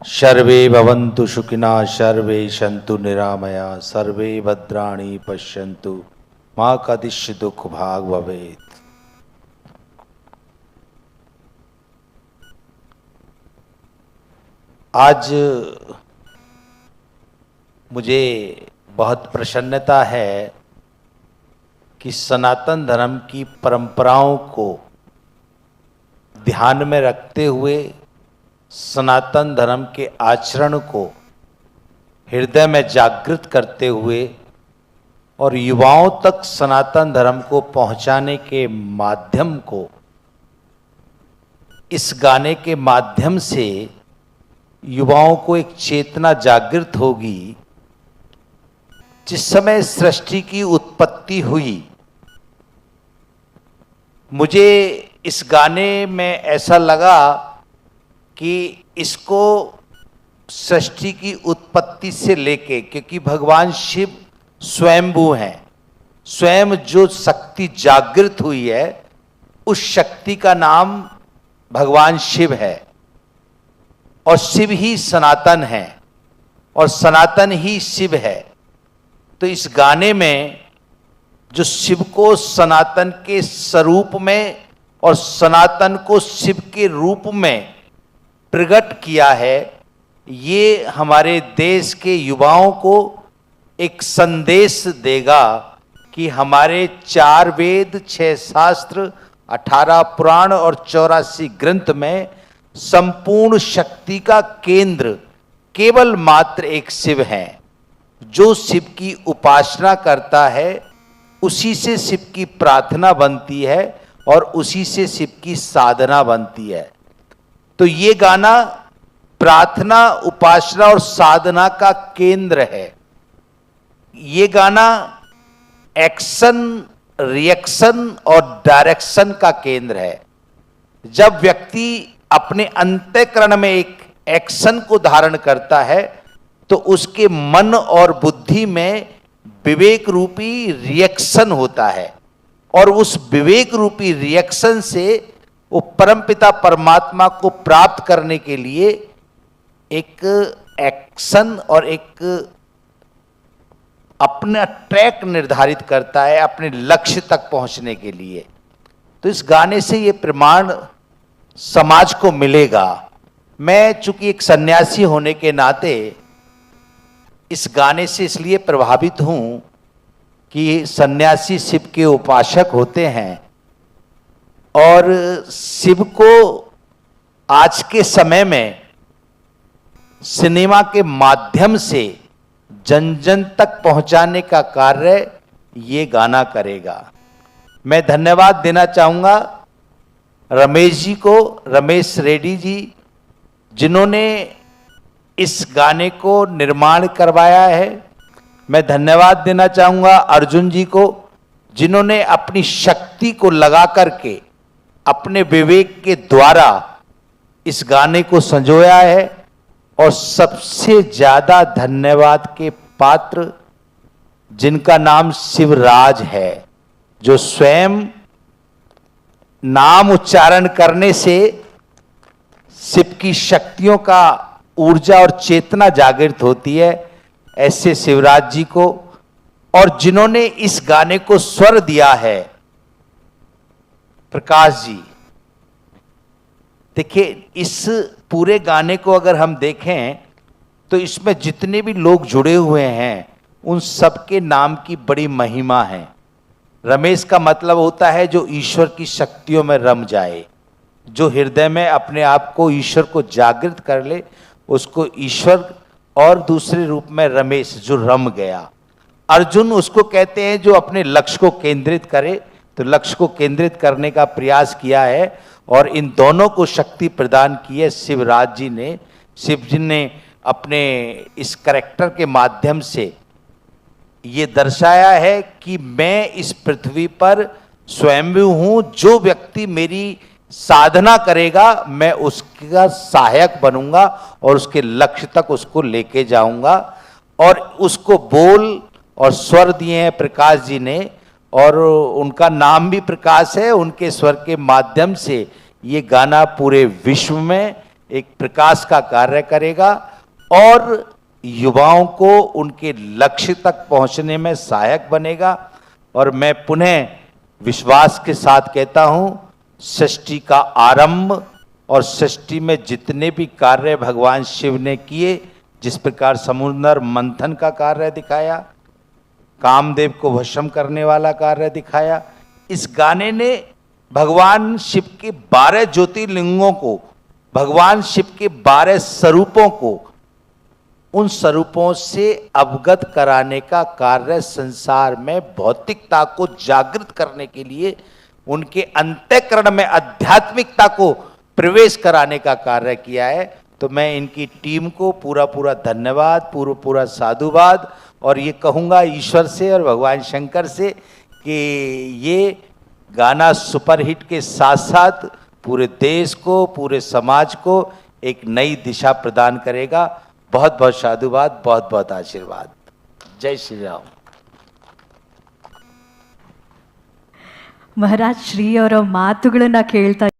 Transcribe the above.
सर्वे भवन्तु सुखिनः सर्वे सन्तु निरामया सर्वे भद्राणि पश्यन्तु मां कदिश्चित् दुख भाग भवेत्। आज मुझे बहुत प्रसन्नता है कि सनातन धर्म की परंपराओं को ध्यान में रखते हुए सनातन धर्म के आचरण को हृदय में जागृत करते हुए और युवाओं तक सनातन धर्म को पहुंचाने के माध्यम को इस गाने के माध्यम से युवाओं को एक चेतना जागृत होगी। जिस समय सृष्टि की उत्पत्ति हुई, मुझे इस गाने में ऐसा लगा कि इसको सृष्टि की उत्पत्ति से लेके, क्योंकि भगवान शिव स्वयंभू हैं, स्वयं जो शक्ति जागृत हुई है उस शक्ति का नाम भगवान शिव है और शिव ही सनातन है और सनातन ही शिव है। तो इस गाने में जो शिव को सनातन के स्वरूप में और सनातन को शिव के रूप में प्रकट किया है, ये हमारे देश के युवाओं को एक संदेश देगा कि हमारे 4 वेद, 6 शास्त्र, 18 पुराण और 84 ग्रंथ में संपूर्ण शक्ति का केंद्र केवल मात्र एक शिव है। जो शिव की उपासना करता है उसी से शिव की प्रार्थना बनती है और उसी से शिव की साधना बनती है। तो ये गाना प्रार्थना, उपासना और साधना का केंद्र है। ये गाना एक्शन, रिएक्शन और डायरेक्शन का केंद्र है। जब व्यक्ति अपने अंतःकरण में एक एक्शन को धारण करता है तो उसके मन और बुद्धि में विवेक रूपी रिएक्शन होता है और उस विवेक रूपी रिएक्शन से वो परमपिता परमात्मा को प्राप्त करने के लिए एक एक्शन और एक अपना ट्रैक निर्धारित करता है अपने लक्ष्य तक पहुंचने के लिए। तो इस गाने से ये प्रमाण समाज को मिलेगा। मैं चूंकि एक सन्यासी होने के नाते इस गाने से इसलिए प्रभावित हूं कि सन्यासी शिव के उपासक होते हैं और शिव को आज के समय में सिनेमा के माध्यम से जन जन तक पहुंचाने का कार्य ये गाना करेगा। मैं धन्यवाद देना चाहूंगा रमेश जी को, रमेश रेड्डी जी, जिन्होंने इस गाने को निर्माण करवाया है। मैं धन्यवाद देना चाहूंगा अर्जुन जी को, जिन्होंने अपनी शक्ति को लगा करके अपने विवेक के द्वारा इस गाने को संजोया है। और सबसे ज्यादा धन्यवाद के पात्र जिनका नाम शिवराज है, जो स्वयं नाम उच्चारण करने से शिव की शक्तियों का ऊर्जा और चेतना जागृत होती है, ऐसे शिवराज जी को। और जिन्होंने इस गाने को स्वर दिया है प्रकाश जी। देखिए, इस पूरे गाने को अगर हम देखें तो इसमें जितने भी लोग जुड़े हुए हैं उन सबके नाम की बड़ी महिमा है। रमेश का मतलब होता है जो ईश्वर की शक्तियों में रम जाए, जो हृदय में अपने आप को ईश्वर को जागृत कर ले, उसको ईश्वर, और दूसरे रूप में रमेश जो रम गया। अर्जुन उसको कहते हैं जो अपने लक्ष्य को केंद्रित करे, तो लक्ष्य को केंद्रित करने का प्रयास किया है और इन दोनों को शक्ति प्रदान की है शिवराज जी ने। शिव जी ने अपने इस कैरेक्टर के माध्यम से ये दर्शाया है कि मैं इस पृथ्वी पर स्वयंभू हूं, जो व्यक्ति मेरी साधना करेगा मैं उसका सहायक बनूंगा और उसके लक्ष्य तक उसको लेके जाऊंगा। और उसको बोल और स्वर दिए हैं प्रकाश जी ने और उनका नाम भी प्रकाश है। उनके स्वर के माध्यम से ये गाना पूरे विश्व में एक प्रकाश का कार्य करेगा और युवाओं को उनके लक्ष्य तक पहुंचने में सहायक बनेगा। और मैं पुनः विश्वास के साथ कहता हूं, सृष्टि का आरंभ और सृष्टि में जितने भी कार्य भगवान शिव ने किए, जिस प्रकार समुद्र मंथन का कार्य दिखाया, कामदेव को वशम करने वाला कार्य दिखाया, इस गाने ने भगवान शिव के 12 ज्योतिर्लिंगों को, भगवान शिव के 12 स्वरूपों को, उन स्वरूपों से अवगत कराने का कार्य, संसार में भौतिकता को जागृत करने के लिए उनके अंतःकरण में आध्यात्मिकता को प्रवेश कराने का कार्य किया है। तो मैं इनकी टीम को पूरा पूरा धन्यवाद, पूरा साधुवाद, और ये कहूँगा ईश्वर से और भगवान शंकर से कि ये गाना सुपरहिट के साथ साथ पूरे देश को, पूरे समाज को एक नई दिशा प्रदान करेगा। बहुत बहुत साधुवाद, बहुत बहुत आशीर्वाद। जय श्री राम। ಮಹಾರಾಜ್ ಶ್ರೀ ಅವರ ಮಾತುಗಳನ್ನ ಕೇಳ್ತಾ